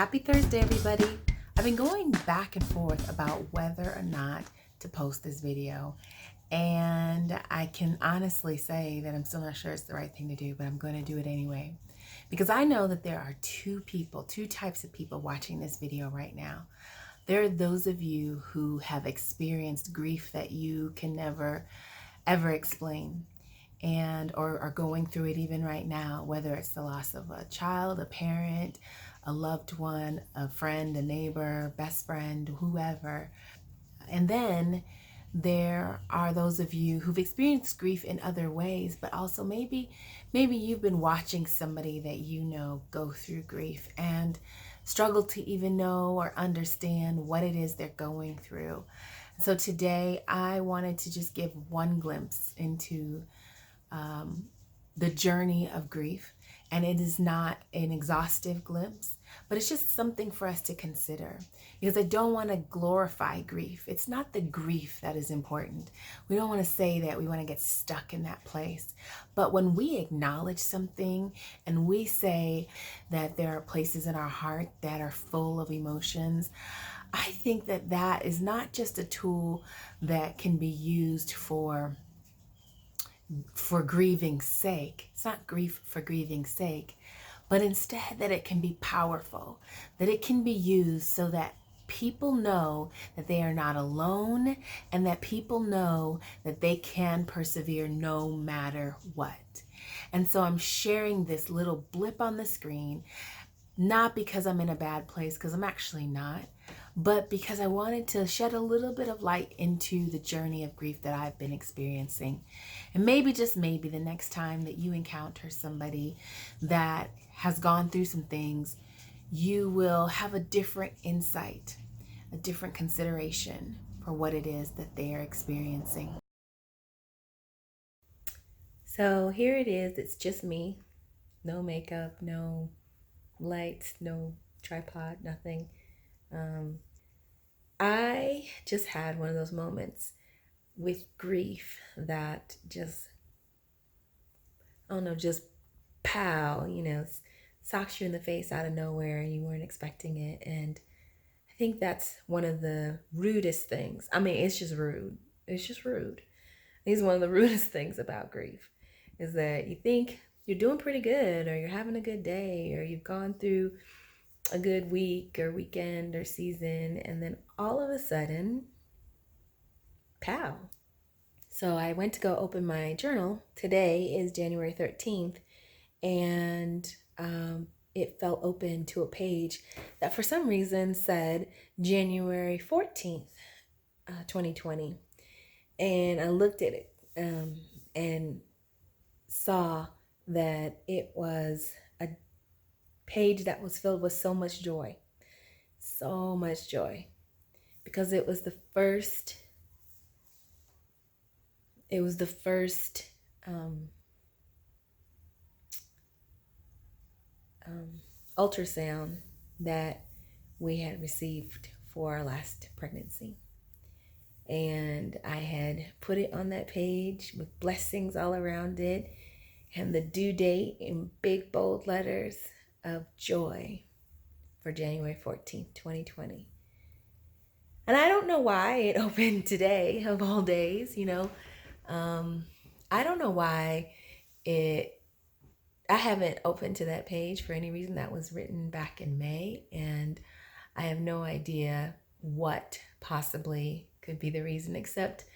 Happy Thursday, everybody. I've been going back and forth about whether or not to post this video, and I can honestly say that I'm still not sure it's the right thing to do, but I'm going to do it anyway, because I know that there are two types of people watching this video right now. There are those of you who have experienced grief that you can never, ever explain, and or are going through it even right now, whether it's the loss of a child, a parent, a loved one, a friend, a neighbor, best friend, whoever. And then there are those of you who've experienced grief in other ways, but also maybe you've been watching somebody that you know go through grief and struggle to even know or understand what it is they're going through. So today I wanted to just give one glimpse into the journey of grief. And it is not an exhaustive glimpse, but it's just something for us to consider, because I don't want to glorify grief. It's not the grief that is important. We don't want to say that we want to get stuck in that place. But when we acknowledge something and we say that there are places in our heart that are full of emotions, I think that that is not just a tool that can be used for grieving's sake. It's not grief for grieving's sake, but instead that it can be powerful, that it can be used so that people know that they are not alone, and that people know that they can persevere no matter what. And so I'm sharing this little blip on the screen, not because I'm in a bad place, because I'm actually not, but because I wanted to shed a little bit of light into the journey of grief that I've been experiencing. And maybe, just maybe, the next time that you encounter somebody that has gone through some things, you will have a different insight, a different consideration for what it is that they are experiencing. So here it is. It's just me. No makeup, no lights, no tripod, nothing. I just had one of those moments with grief that just, I don't know, just pow, socks you in the face out of nowhere and you weren't expecting it. And I think that's one of the rudest things. I mean, it's just rude. It's just rude. It's one of the rudest things about grief, is that you think you're doing pretty good, or you're having a good day, or you've gone through a good week or weekend or season, and then all of a sudden, pow. So I went to go open my journal. Today is January 13th, and it fell open to a page that for some reason said January 14th, 2020. And I looked at it and saw that it was a page that was filled with so much joy, because it was the first ultrasound that we had received for our last pregnancy. And I had put it on that page with blessings all around it, and the due date in big bold letters of joy for January 14th, 2020. And I don't know why it opened today, of all days, I don't know why I haven't opened to that page for any reason. That was written back in May, and I have no idea what possibly could be the reason, except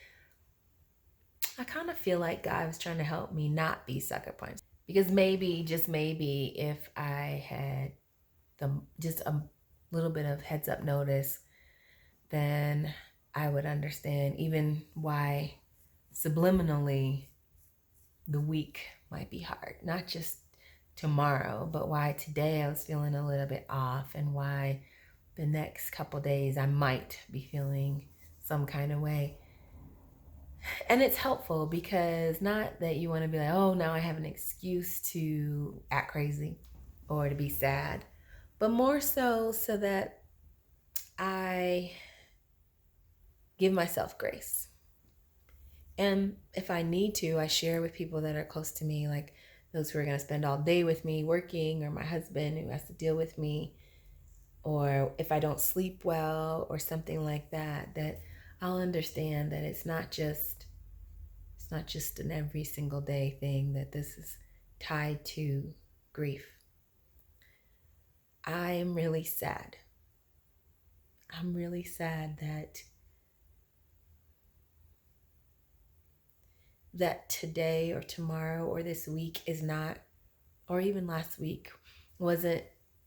I kind of feel like God was trying to help me not be sucker punched. Because maybe, just maybe, if I had just a little bit of heads up notice, then I would understand even why subliminally the week might be hard. Not just tomorrow, but why today I was feeling a little bit off, and why the next couple days I might be feeling some kind of way. And it's helpful, because not that you want to be like, oh, now I have an excuse to act crazy or to be sad, but more so that I give myself grace. And if I need to, I share with people that are close to me, like those who are going to spend all day with me working, or my husband who has to deal with me. or if I don't sleep well or something like that, that I'll understand that it's not just an every single day thing, that this is tied to grief. I am really sad. I'm really sad that today or tomorrow or this week is not, or even last week, wasn't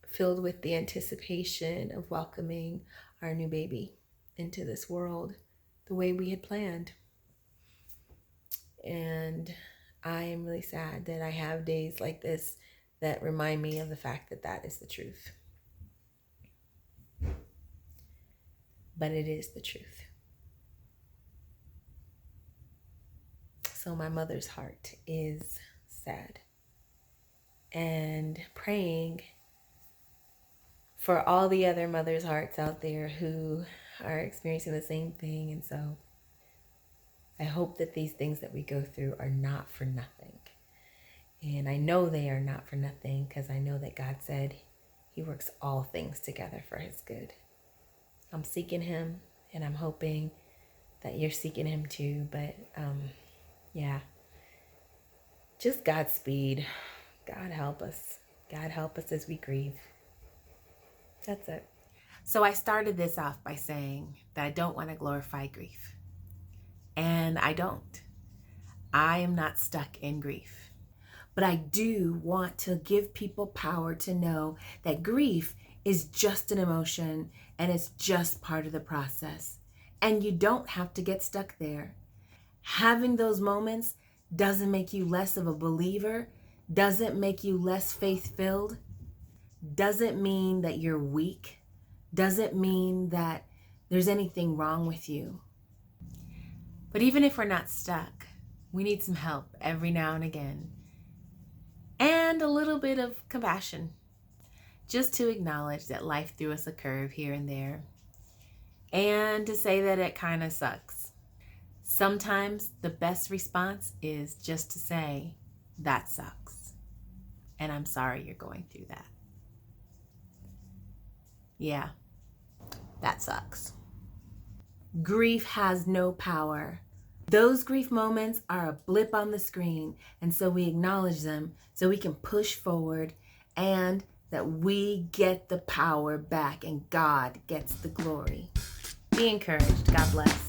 filled with the anticipation of welcoming our new baby into this world the way we had planned. And I am really sad that I have days like this that remind me of the fact that that is the truth. But it is the truth. So my mother's heart is sad. And praying for all the other mothers' hearts out there who are experiencing the same thing. And so I hope that these things that we go through are not for nothing. And I know they are not for nothing, because I know that God said He works all things together for His good. I'm seeking Him, and I'm hoping that you're seeking Him too. But yeah, just Godspeed. God help us. God help us as we grieve. That's it. So I started this off by saying that I don't want to glorify grief. And I don't. I am not stuck in grief. But I do want to give people power to know that grief is just an emotion and it's just part of the process. And you don't have to get stuck there. Having those moments doesn't make you less of a believer, doesn't make you less faith-filled, doesn't mean that you're weak, doesn't mean that there's anything wrong with you. But even if we're not stuck, we need some help every now and again. And a little bit of compassion, just to acknowledge that life threw us a curve here and there, and to say that it kind of sucks. Sometimes the best response is just to say, that sucks, and I'm sorry you're going through that. Yeah, that sucks. Grief has no power. Those grief moments are a blip on the screen, and so we acknowledge them so we can push forward, and that we get the power back and God gets the glory. Be encouraged. God bless.